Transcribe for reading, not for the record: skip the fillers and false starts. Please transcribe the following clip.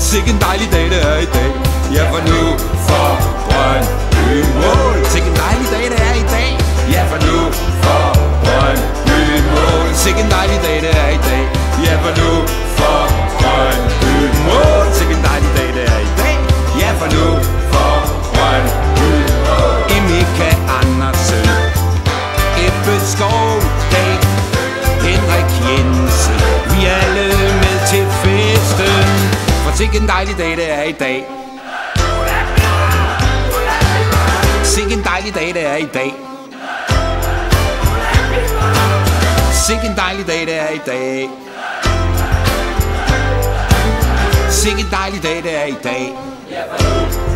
Sikke en dejlig dag det er i dag. Ja, for nu får Brøndby mål. Sikke en dejlig dag det er i dag. Ja, for nu får Brøndby mål. Sikke en dejlig dag det er i dag. Ja, for nu får Brøndby mål. Sikke en dejlig dag det er i dag. Ja, for nu får Brøndby mål. Emika Andersen, Ebbe Skovdal, Henrik Jensen, vi er alle med til festen. For sikke en dejlig dag det er i dag. Sikke en dejlig dag det er i dag. Sikke en dejlig dag det er i dag. Sikke en dejlig dag det er i dag.